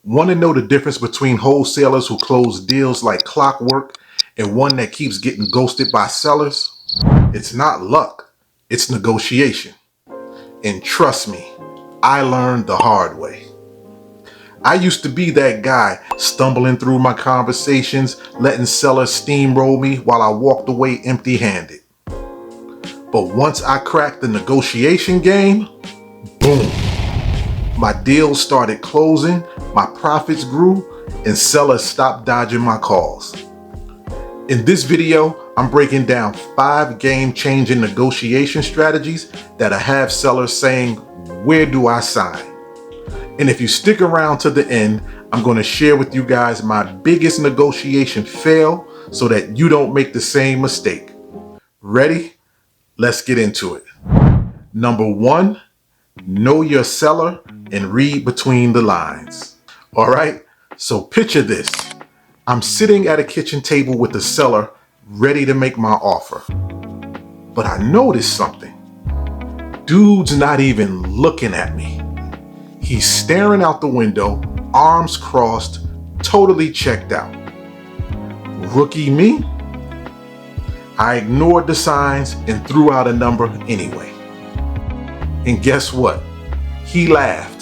Want to know the difference between wholesalers who close deals like clockwork and one that keeps getting ghosted by sellers? It's not luck, it's negotiation. And trust me, I learned the hard way. I used to be that guy stumbling through my conversations, letting sellers steamroll me while I walked away empty-handed. But once I cracked the negotiation game, boom, my deals started closing, my profits grew, and sellers stopped dodging my calls. In this video, I'm breaking down 5 game-changing negotiation strategies that'll have sellers saying, "Where do I sign?" And if you stick around to the end, I'm going to share with you guys my biggest negotiation fail so that you don't make the same mistake. Ready? Let's get into it. Number 1, know your seller and read between the lines. All right, so picture this. I'm sitting at a kitchen table with the seller ready to make my offer. But I noticed something. Dude's not even looking at me. He's staring out the window, arms crossed, totally checked out. Rookie me? I ignored the signs and threw out a number anyway. And guess what? He laughed.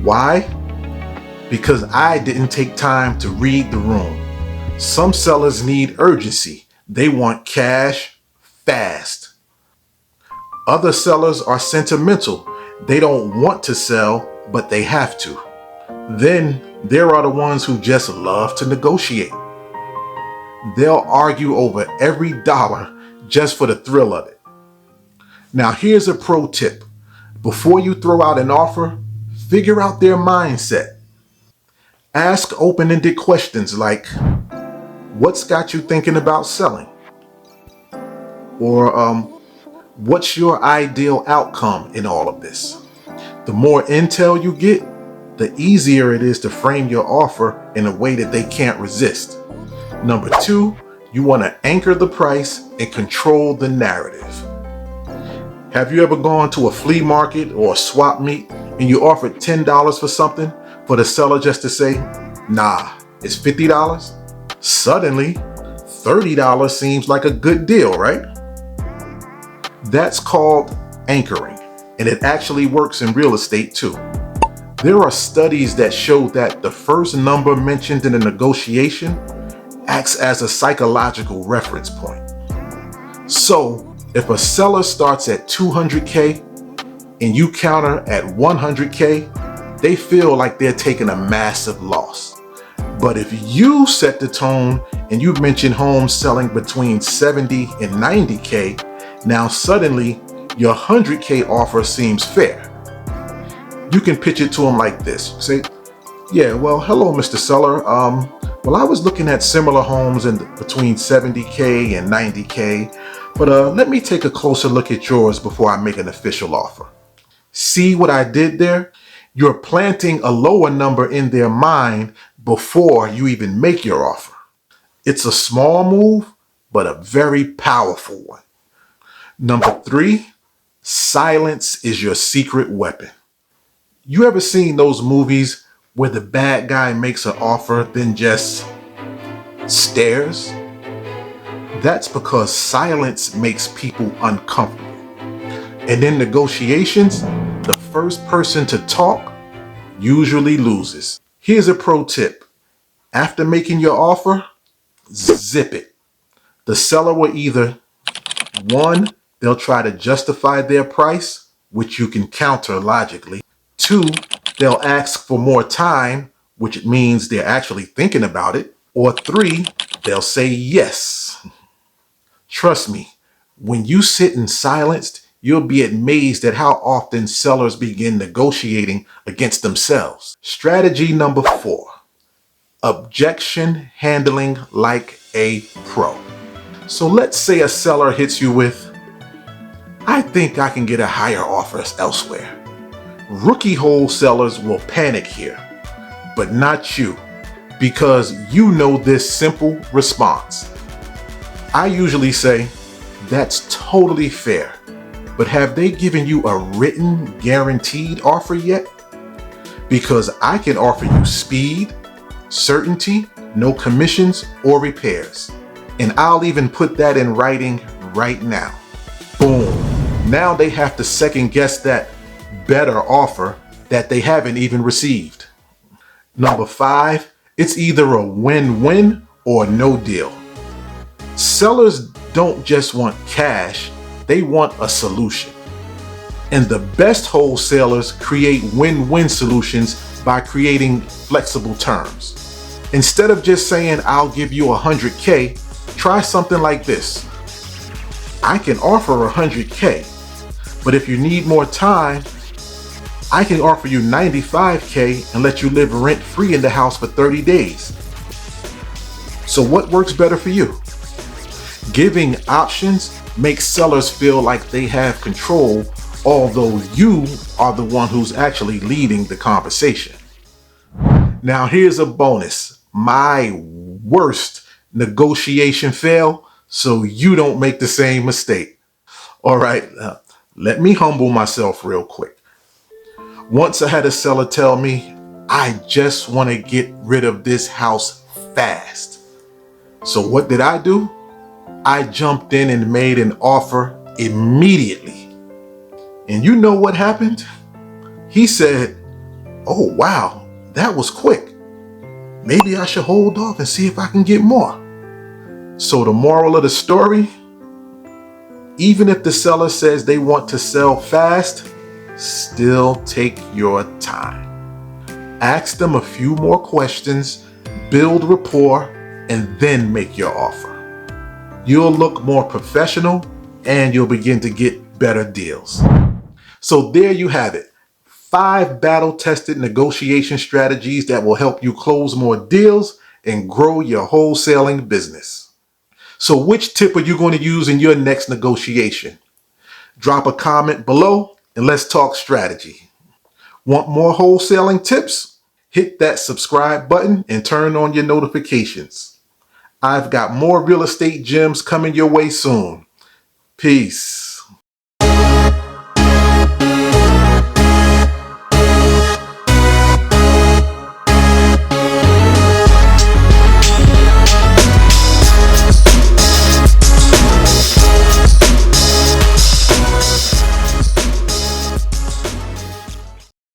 Why? Because I didn't take time to read the room. Some sellers need urgency. They want cash fast. Other sellers are sentimental. They don't want to sell, but they have to. Then there are the ones who just love to negotiate. They'll argue over every dollar just for the thrill of it. Now here's a pro tip. Before you throw out an offer, figure out their mindset. Ask open-ended questions like, what's got you thinking about selling? Or what's your ideal outcome in all of this? The more intel you get, the easier it is to frame your offer in a way that they can't resist. Number 2, you want to anchor the price and control the narrative. Have you ever gone to a flea market or a swap meet and you offered $10 for something for the seller just to say, nah, it's $50? Suddenly, $30 seems like a good deal, right? That's called anchoring, and it actually works in real estate too. There are studies that show that the first number mentioned in a negotiation acts as a psychological reference point. So, if a seller starts at $200K and you counter at $100K, they feel like they're taking a massive loss. But if you set the tone and you mention homes selling between $70 and $90K, now suddenly your $100K offer seems fair. You can pitch it to them like this. Say, yeah, well, hello, Mr. Seller. Well, I was looking at similar homes in between $70K and $90K, but let me take a closer look at yours before I make an official offer. See what I did there? You're planting a lower number in their mind before you even make your offer. It's a small move, but a very powerful one. Number 3, silence is your secret weapon. You ever seen those movies where the bad guy makes an offer then just stares? That's because silence makes people uncomfortable. And in negotiations, the first person to talk usually loses. Here's a pro tip. After making your offer, zip it. The seller will either, 1, they'll try to justify their price, which you can counter logically. 2, they'll ask for more time, which means they're actually thinking about it. Or 3, they'll say yes. Trust me, when you sit in silence, you'll be amazed at how often sellers begin negotiating against themselves. Strategy number 4, objection handling like a pro. So let's say a seller hits you with, I think I can get a higher offer elsewhere. Rookie wholesalers will panic here, but not you, because you know this simple response. I usually say, that's totally fair, But have they given you a written guaranteed offer yet? Because I can offer you speed, certainty, no commissions or repairs. And I'll even put that in writing right now. Boom. Now they have to second guess that better offer that they haven't even received. Number 5, it's either a win-win or no deal. Sellers don't just want cash, they want a solution. And the best wholesalers create win-win solutions by creating flexible terms. Instead of just saying, I'll give you 100K, try something like this. I can offer 100K, but if you need more time, I can offer you 95K and let you live rent-free in the house for 30 days. So what works better for you? Giving options makes sellers feel like they have control, although you are the one who's actually leading the conversation. Now here's a bonus. My worst negotiation fail, so you don't make the same mistake. All right, let me humble myself real quick. Once I had a seller tell me, I just want to get rid of this house fast. So what did I do? I jumped in and made an offer immediately. And you know what happened? He said, oh wow, that was quick. Maybe I should hold off and see if I can get more. So the moral of the story, even if the seller says they want to sell fast, still take your time. Ask them a few more questions, build rapport, and then make your offer. You'll look more professional and you'll begin to get better deals. So there you have it. 5 battle-tested negotiation strategies that will help you close more deals and grow your wholesaling business. So which tip are you going to use in your next negotiation? Drop a comment below and let's talk strategy. Want more wholesaling tips? Hit that subscribe button and turn on your notifications. I've got more real estate gems coming your way soon. Peace.